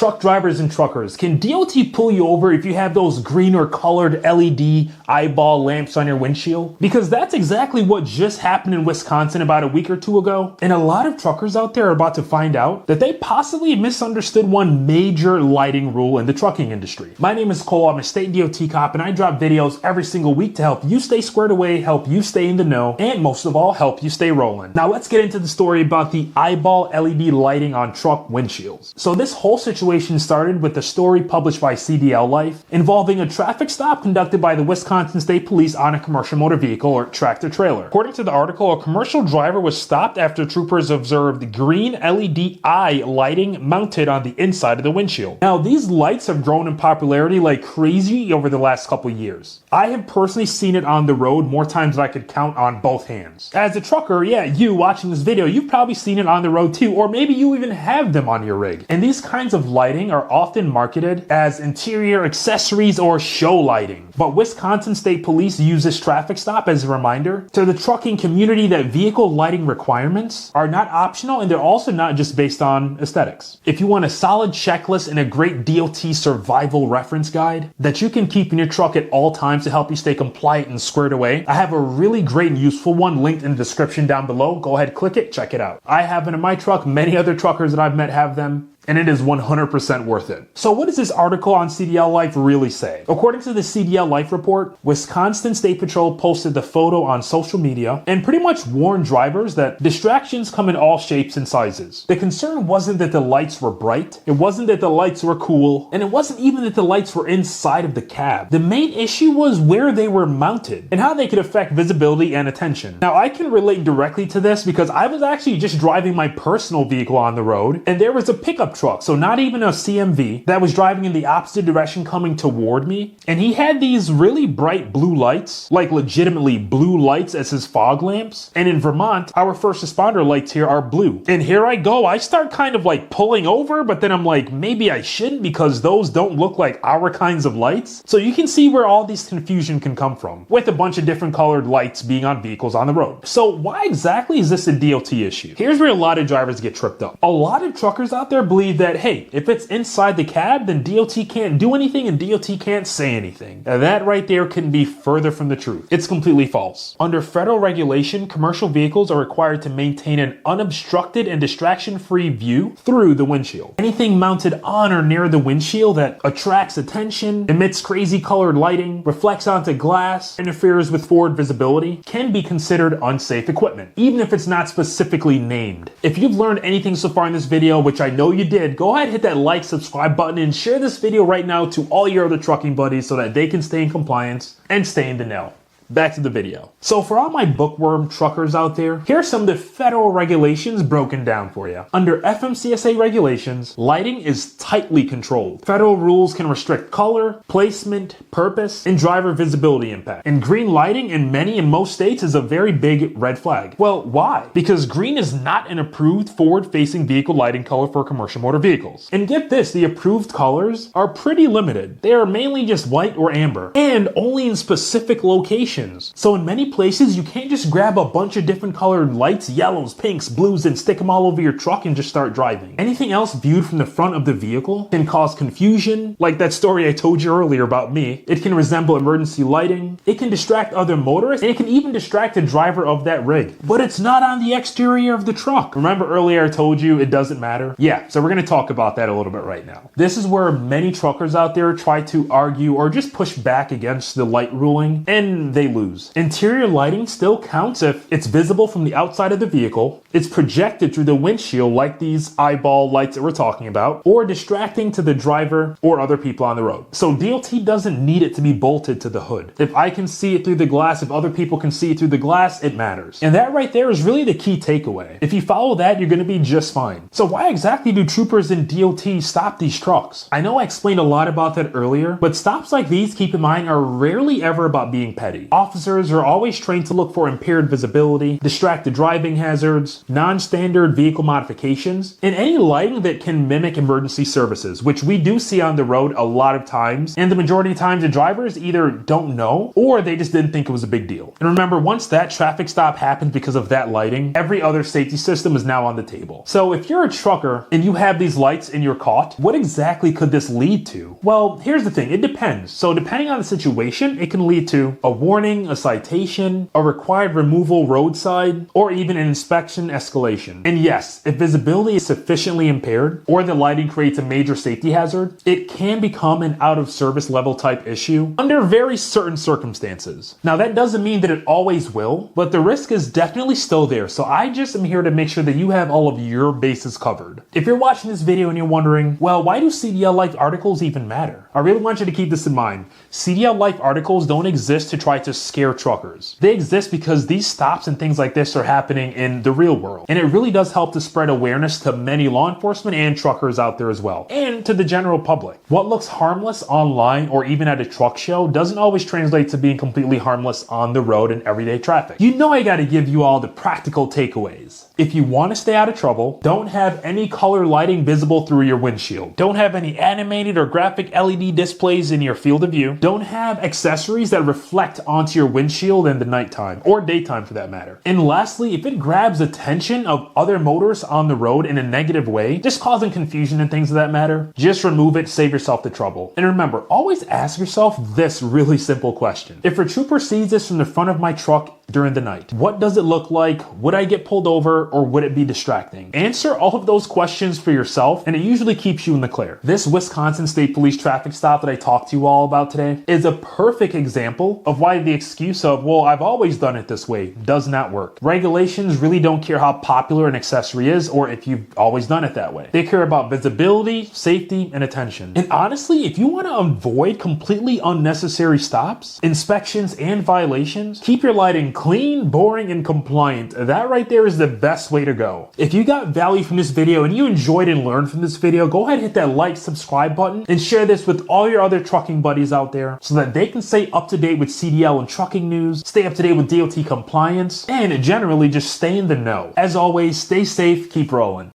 Truck drivers and truckers, can DOT pull you over if you have those green or colored LED eyeball lamps on your windshield? Because that's exactly what just happened in Wisconsin about a week or two ago. And a lot of truckers out there are about to find out that they possibly misunderstood one major lighting rule in the trucking industry. My name is Cole, I'm a state DOT cop, and I drop videos every single week to help you stay squared away, help you stay in the know, and most of all, help you stay rolling. Now let's get into the story about the eyeball LED lighting on truck windshields. So this whole situation started with a story published by CDL Life involving a traffic stop conducted by the Wisconsin State Police on a commercial motor vehicle or tractor trailer. According to the article, a commercial driver was stopped after troopers observed green LED eye lighting mounted on the inside of the windshield. Now these lights have grown in popularity like crazy over the last couple years. I have personally seen it on the road more times than I could count on both hands. As a trucker, yeah, you watching this video, you've probably seen it on the road too, or maybe you even have them on your rig. And these kinds of lighting are often marketed as interior accessories or show lighting. But Wisconsin State Police use this traffic stop as a reminder to the trucking community that vehicle lighting requirements are not optional, and they're also not just based on aesthetics. If you want a solid checklist and a great DOT survival reference guide that you can keep in your truck at all times to help you stay compliant and squared away, I have a really great and useful one linked in the description down below. Go ahead, click it, check it out. I have it in my truck, many other truckers that I've met have them, and it is 100% worth it. So what does this article on CDL Life really say? According to the CDL Life report, Wisconsin State Patrol posted the photo on social media and pretty much warned drivers that distractions come in all shapes and sizes. The concern wasn't that the lights were bright, it wasn't that the lights were cool, and it wasn't even that the lights were inside of the cab. The main issue was where they were mounted and how they could affect visibility and attention. Now I can relate directly to this because I was actually just driving my personal vehicle on the road, and there was a pickup truck, so not even a CMV, that was driving in the opposite direction coming toward me, and he had these really bright blue lights, like legitimately blue lights as his fog lamps. And in Vermont, our first responder lights here are blue. And here I go, I start kind of like pulling over, but then I'm like, maybe I shouldn't because those don't look like our kinds of lights. So you can see where all this confusion can come from, with a bunch of different colored lights being on vehicles on the road. So why exactly is this a DOT issue? Here's where a lot of drivers get tripped up. A lot of truckers out there believe that, hey, if it's inside the cab, then DOT can't do anything and DOT can't say anything. Now that right there couldn't be further from the truth. It's completely false. Under federal regulation, commercial vehicles are required to maintain an unobstructed and distraction-free view through the windshield. Anything mounted on or near the windshield that attracts attention, emits crazy colored lighting, reflects onto glass, interferes with forward visibility, can be considered unsafe equipment, even if it's not specifically named. If you've learned anything so far in this video, which I know you did, go ahead, hit that like, subscribe button, and share this video right now to all your other trucking buddies so that they can stay in compliance and stay in the know. Back to the video. So for all my bookworm truckers out there, here are some of the federal regulations broken down for you. Under FMCSA regulations, lighting is tightly controlled. Federal rules can restrict color, placement, purpose, and driver visibility impact. And green lighting in many and most states is a very big red flag. Well, why? Because green is not an approved forward-facing vehicle lighting color for commercial motor vehicles. And get this, the approved colors are pretty limited. They are mainly just white or amber, and only in specific locations. So in many places, you can't just grab a bunch of different colored lights, yellows, pinks, blues, and stick them all over your truck and just start driving. Anything else viewed from the front of the vehicle can cause confusion, like that story I told you earlier about me. It can resemble emergency lighting, it can distract other motorists, and it can even distract the driver of that rig. But it's not on the exterior of the truck. Remember earlier I told you it doesn't matter? Yeah, so we're going to talk about that a little bit right now. This is where many truckers out there try to argue or just push back against the light ruling, and they lose. Interior lighting still counts if it's visible from the outside of the vehicle, it's projected through the windshield like these eyeball lights that we're talking about, or distracting to the driver or other people on the road. So DOT doesn't need it to be bolted to the hood. If I can see it through the glass, if other people can see it through the glass, it matters. And that right there is really the key takeaway. If you follow that, you're going to be just fine. So why exactly do troopers and DOT stop these trucks? I know I explained a lot about that earlier, but stops like these, keep in mind, are rarely ever about being petty. Officers are always trained to look for impaired visibility, distracted driving hazards, non-standard vehicle modifications, and any lighting that can mimic emergency services, which we do see on the road a lot of times, and the majority of times the drivers either don't know or they just didn't think it was a big deal. And remember, once that traffic stop happens because of that lighting, every other safety system is now on the table. So if you're a trucker and you have these lights and you're caught, what exactly could this lead to? Well, here's the thing, it depends. So depending on the situation, it can lead to a warning, a citation, a required removal roadside, or even an inspection escalation. And yes, if visibility is sufficiently impaired or the lighting creates a major safety hazard, it can become an out of service level type issue under very certain circumstances. Now that doesn't mean that it always will, but the risk is definitely still there. So I just am here to make sure that you have all of your bases covered. If you're watching this video and you're wondering, well, why do CDL Life articles even matter? I really want you to keep this in mind. CDL Life articles don't exist to try to scare truckers. They exist because these stops and things like this are happening in the real world. And it really does help to spread awareness to many law enforcement and truckers out there as well, and to the general public. What looks harmless online or even at a truck show doesn't always translate to being completely harmless on the road in everyday traffic. You know I gotta give you all the practical takeaways. If you want to stay out of trouble, don't have any color lighting visible through your windshield. Don't have any animated or graphic LED displays in your field of view. Don't have accessories that reflect onto your windshield in the nighttime, or daytime for that matter. And lastly, if it grabs attention of other motorists on the road in a negative way, just causing confusion and things of that matter, just remove it, save yourself the trouble. And remember, always ask yourself this really simple question. If a trooper sees this from the front of my truck during the night, what does it look like? Would I get pulled over, or would it be distracting? Answer all of those questions for yourself, and it usually keeps you in the clear. This Wisconsin State Police traffic stop that I talked to you all about today is a perfect example of why the excuse of, well, I've always done it this way, does not work. Regulations really don't care how popular an accessory is or if you've always done it that way. They care about visibility, safety, and attention. And honestly, if you want to avoid completely unnecessary stops, inspections, and violations, keep your lighting clean, boring, and compliant. That right there is the best way to go. If you got value from this video and you enjoyed and learned from this video, go ahead and hit that like, subscribe button, and share this with all your other trucking buddies out there so that they can stay up to date with CDL and trucking news, stay up to date with DOT compliance, and generally just stay in the know. As always, stay safe, keep rolling.